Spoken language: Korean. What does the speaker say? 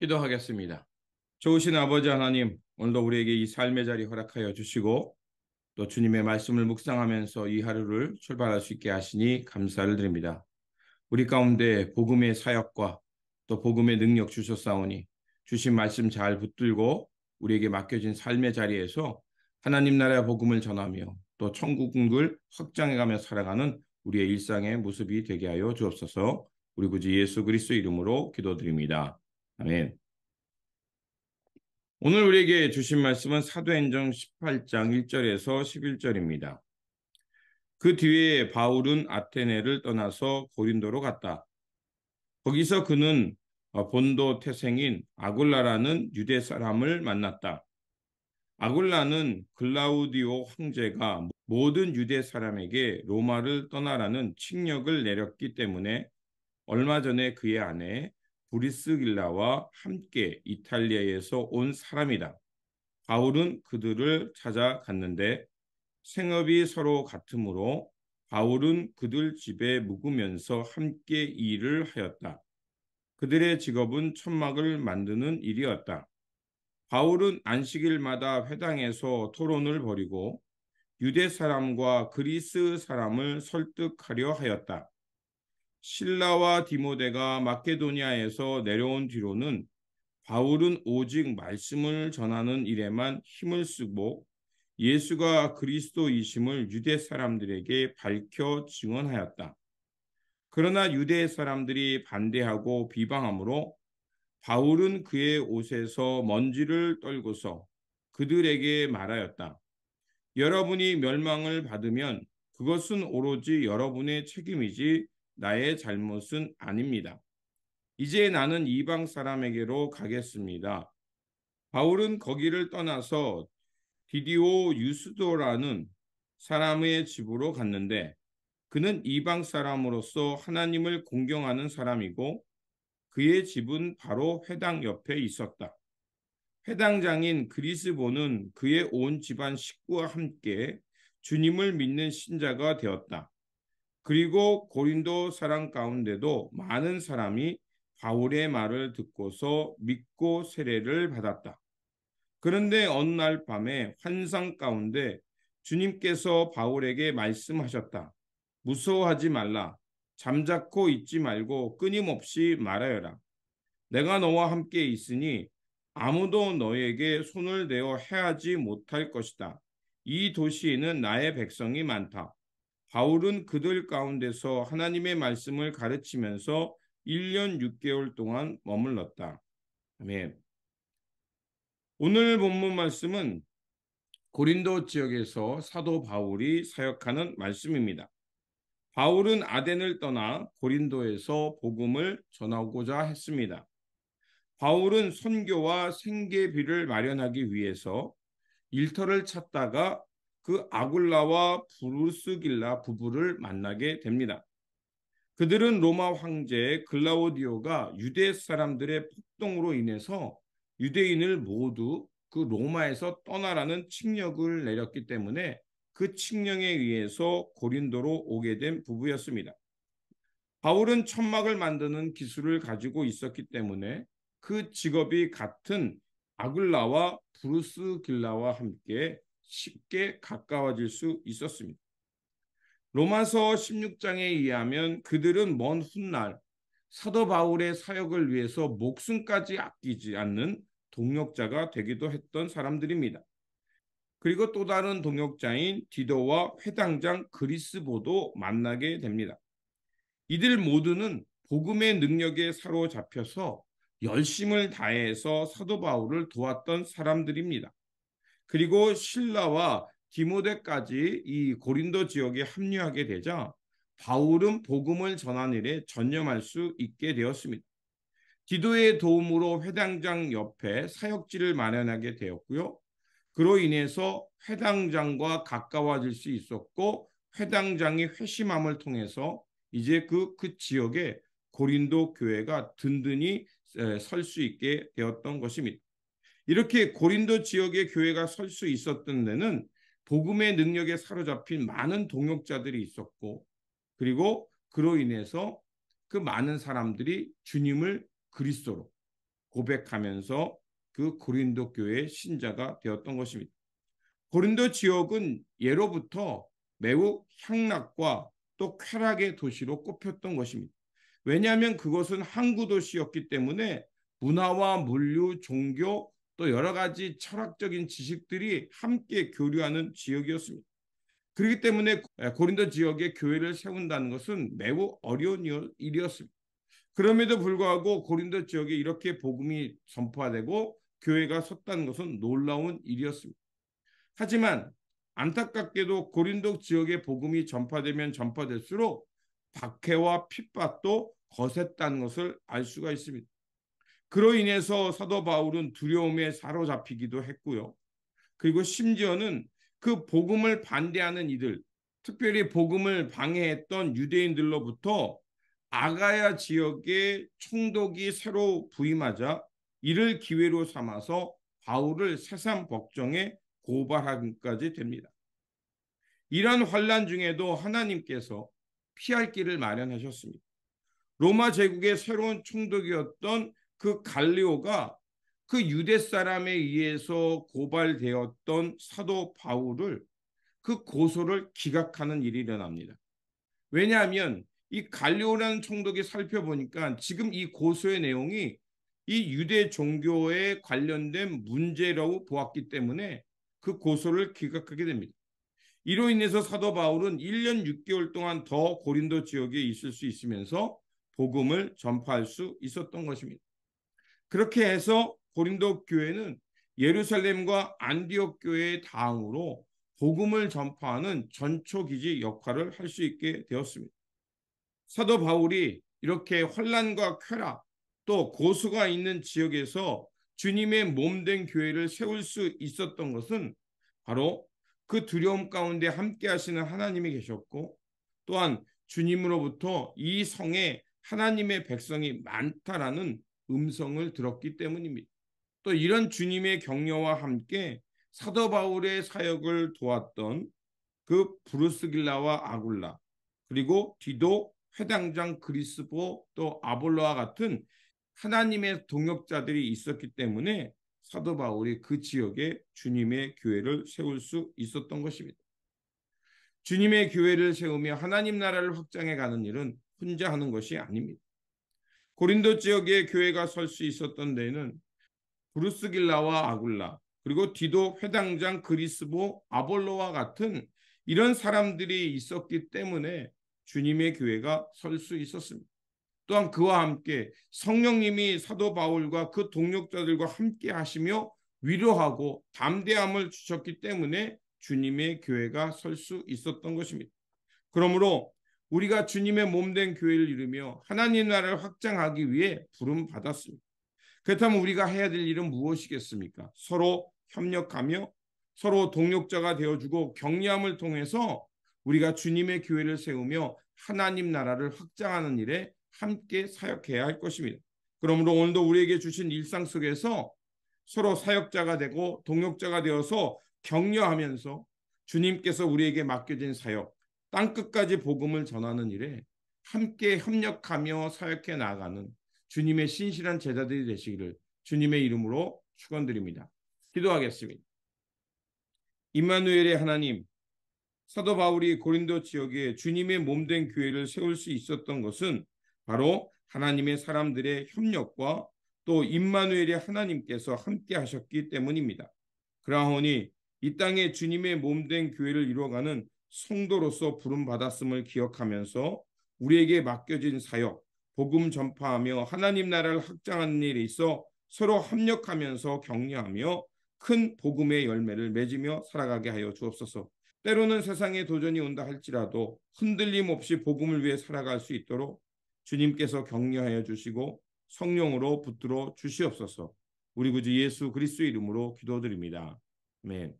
기도하겠습니다. 좋으신 아버지 하나님, 오늘도 우리에게 이 삶의 자리 허락하여 주시고 또 주님의 말씀을 묵상하면서 이 하루를 출발할 수 있게 하시니 감사를 드립니다. 우리 가운데 복음의 사역과 또 복음의 능력 주셨사오니 주신 말씀 잘 붙들고 우리에게 맡겨진 삶의 자리에서 하나님 나라의 복음을 전하며 또 천국을 확장해가며 살아가는 우리의 일상의 모습이 되게 하여 주옵소서. 우리 구주 예수 그리스도 이름으로 기도드립니다. 아멘. 오늘 우리에게 주신 말씀은 사도행전 18장 1절에서 11절입니다. 그 뒤에 바울은 아테네를 떠나서 고린도로 갔다. 거기서 그는 본도 태생인 아굴라라는 유대 사람을 만났다. 아굴라는 글라우디오 황제가 모든 유대 사람에게 로마를 떠나라는 칙령을 내렸기 때문에 얼마 전에 그의 아내 브리스길라와 함께 이탈리아에서 온 사람이다. 바울은 그들을 찾아갔는데 생업이 서로 같으므로 바울은 그들 집에 묵으면서 함께 일을 하였다. 그들의 직업은 천막을 만드는 일이었다. 바울은 안식일마다 회당에서 토론을 벌이고 유대 사람과 그리스 사람을 설득하려 하였다. 실라와 디모데가 마케도니아에서 내려온 뒤로는 바울은 오직 말씀을 전하는 일에만 힘을 쓰고 예수가 그리스도이심을 유대 사람들에게 밝혀 증언하였다. 그러나 유대 사람들이 반대하고 비방하므로 바울은 그의 옷에서 먼지를 떨고서 그들에게 말하였다. 여러분이 멸망을 받으면 그것은 오로지 여러분의 책임이지 나의 잘못은 아닙니다. 이제 나는 이방 사람에게로 가겠습니다. 바울은 거기를 떠나서 디디오 유스도라는 사람의 집으로 갔는데 그는 이방 사람으로서 하나님을 공경하는 사람이고 그의 집은 바로 회당 옆에 있었다. 회당장인 그리스보는 그의 온 집안 식구와 함께 주님을 믿는 신자가 되었다. 그리고 고린도 사람 가운데도 많은 사람이 바울의 말을 듣고서 믿고 세례를 받았다. 그런데 어느 날 밤에 환상 가운데 주님께서 바울에게 말씀하셨다. 무서워하지 말라. 잠자코 있지 말고 끊임없이 말하여라. 내가 너와 함께 있으니 아무도 너에게 손을 대어 해하지 못할 것이다. 이 도시에는 나의 백성이 많다. 바울은 그들 가운데서 하나님의 말씀을 가르치면서 1년 6개월 동안 머물렀다. 아멘. 오늘 본문 말씀은 고린도 지역에서 사도 바울이 사역하는 말씀입니다. 바울은 아덴을 떠나 고린도에서 복음을 전하고자 했습니다. 바울은 선교와 생계비를 마련하기 위해서 일터를 찾다가 그 아굴라와 브루스길라 부부를 만나게 됩니다. 그들은 로마 황제 글라우디오가 유대 사람들의 폭동으로 인해서 유대인을 모두 그 로마에서 떠나라는 칙령을 내렸기 때문에 그 칙령에 의해서 고린도로 오게 된 부부였습니다. 바울은 천막을 만드는 기술을 가지고 있었기 때문에 그 직업이 같은 아굴라와 브루스길라와 함께 쉽게 가까워질 수 있었습니다. 로마서 16장에 의하면 그들은 먼 훗날 사도 바울의 사역을 위해서 목숨까지 아끼지 않는 동역자가 되기도 했던 사람들입니다. 그리고 또 다른 동역자인 디도와 회당장 그리스보도 만나게 됩니다. 이들 모두는 복음의 능력에 사로잡혀서 열심을 다해서 사도 바울을 도왔던 사람들입니다. 그리고 실라와 디모데까지 이 고린도 지역에 합류하게 되자 바울은 복음을 전하는 일에 전념할 수 있게 되었습니다. 디도의 도움으로 회당장 옆에 사역지를 마련하게 되었고요. 그로 인해서 회당장과 가까워질 수 있었고 회당장이 회심함을 통해서 이제 그 지역에 고린도 교회가 든든히 설 수 있게 되었던 것입니다. 이렇게 고린도 지역의 교회가 설 수 있었던 데는 복음의 능력에 사로잡힌 많은 동역자들이 있었고 그리고 그로 인해서 그 많은 사람들이 주님을 그리스도로 고백하면서 그 고린도 교회의 신자가 되었던 것입니다. 고린도 지역은 예로부터 매우 향락과 또 쾌락의 도시로 꼽혔던 것입니다. 왜냐하면 그것은 항구 도시였기 때문에 문화와 물류, 종교 또 여러 가지 철학적인 지식들이 함께 교류하는 지역이었습니다. 그렇기 때문에 고린도 지역에 교회를 세운다는 것은 매우 어려운 일이었습니다. 그럼에도 불구하고 고린도 지역에 이렇게 복음이 전파되고 교회가 섰다는 것은 놀라운 일이었습니다. 하지만 안타깝게도 고린도 지역의 복음이 전파되면 전파될수록 박해와 핍박도 거셌다는 것을 알 수가 있습니다. 그로 인해서 사도 바울은 두려움에 사로잡히기도 했고요. 그리고 심지어는 그 복음을 반대하는 이들, 특별히 복음을 방해했던 유대인들로부터 아가야 지역에 총독이 새로 부임하자 이를 기회로 삼아서 바울을 세상 법정에 고발하기까지 됩니다. 이러한 환난 중에도 하나님께서 피할 길을 마련하셨습니다. 로마 제국의 새로운 총독이었던 그 갈리오가 그 유대 사람에 의해서 고발되었던 사도 바울을 그 고소를 기각하는 일이 일어납니다. 왜냐하면 이 갈리오라는 총독이 살펴보니까 지금 이 고소의 내용이 이 유대 종교에 관련된 문제라고 보았기 때문에 그 고소를 기각하게 됩니다. 이로 인해서 사도 바울은 1년 6개월 동안 더 고린도 지역에 있을 수 있으면서 복음을 전파할 수 있었던 것입니다. 그렇게 해서 고린도 교회는 예루살렘과 안디옥 교회의 당으로 복음을 전파하는 전초기지 역할을 할 수 있게 되었습니다. 사도 바울이 이렇게 환난과 쾌락 또 고수가 있는 지역에서 주님의 몸된 교회를 세울 수 있었던 것은 바로 그 두려움 가운데 함께 하시는 하나님이 계셨고 또한 주님으로부터 이 성에 하나님의 백성이 많다라는 음성을 들었기 때문입니다. 또 이런 주님의 격려와 함께 사도 바울의 사역을 도왔던 그 브루스길라와 아굴라 그리고 디도 회당장 그리스보 또 아볼로와 같은 하나님의 동역자들이 있었기 때문에 사도 바울이 그 지역에 주님의 교회를 세울 수 있었던 것입니다. 주님의 교회를 세우며 하나님 나라를 확장해 가는 일은 혼자 하는 것이 아닙니다. 고린도 지역에 교회가 설 수 있었던 데에는 브루스길라와 아굴라 그리고 디도 회당장 그리스보 아볼로와 같은 이런 사람들이 있었기 때문에 주님의 교회가 설 수 있었습니다. 또한 그와 함께 성령님이 사도 바울과 그 동역자들과 함께 하시며 위로하고 담대함을 주셨기 때문에 주님의 교회가 설 수 있었던 것입니다. 그러므로 우리가 주님의 몸된 교회를 이루며 하나님 나라를 확장하기 위해 부름 받았습니다. 그렇다면 우리가 해야 될 일은 무엇이겠습니까? 서로 협력하며 서로 동역자가 되어주고 격려함을 통해서 우리가 주님의 교회를 세우며 하나님 나라를 확장하는 일에 함께 사역해야 할 것입니다. 그러므로 오늘도 우리에게 주신 일상 속에서 서로 사역자가 되고 동역자가 되어서 격려하면서 주님께서 우리에게 맡겨진 사역, 땅끝까지 복음을 전하는 일에 함께 협력하며 사역해 나가는 주님의 신실한 제자들이 되시기를 주님의 이름으로 축원드립니다. 기도하겠습니다. 임마누엘의 하나님, 사도 바울이 고린도 지역에 주님의 몸된 교회를 세울 수 있었던 것은 바로 하나님의 사람들의 협력과 또 임마누엘의 하나님께서 함께 하셨기 때문입니다. 그러하오니 이 땅에 주님의 몸된 교회를 이루어가는 성도로서 부름받았음을 기억하면서 우리에게 맡겨진 사역, 복음 전파하며 하나님 나라를 확장하는 일에 있어 서로 협력하면서 격려하며 큰 복음의 열매를 맺으며 살아가게 하여 주옵소서. 때로는 세상에 도전이 온다 할지라도 흔들림 없이 복음을 위해 살아갈 수 있도록 주님께서 격려하여 주시고 성령으로 붙들어 주시옵소서. 우리 구주 예수 그리스도의 이름으로 기도드립니다. 아멘.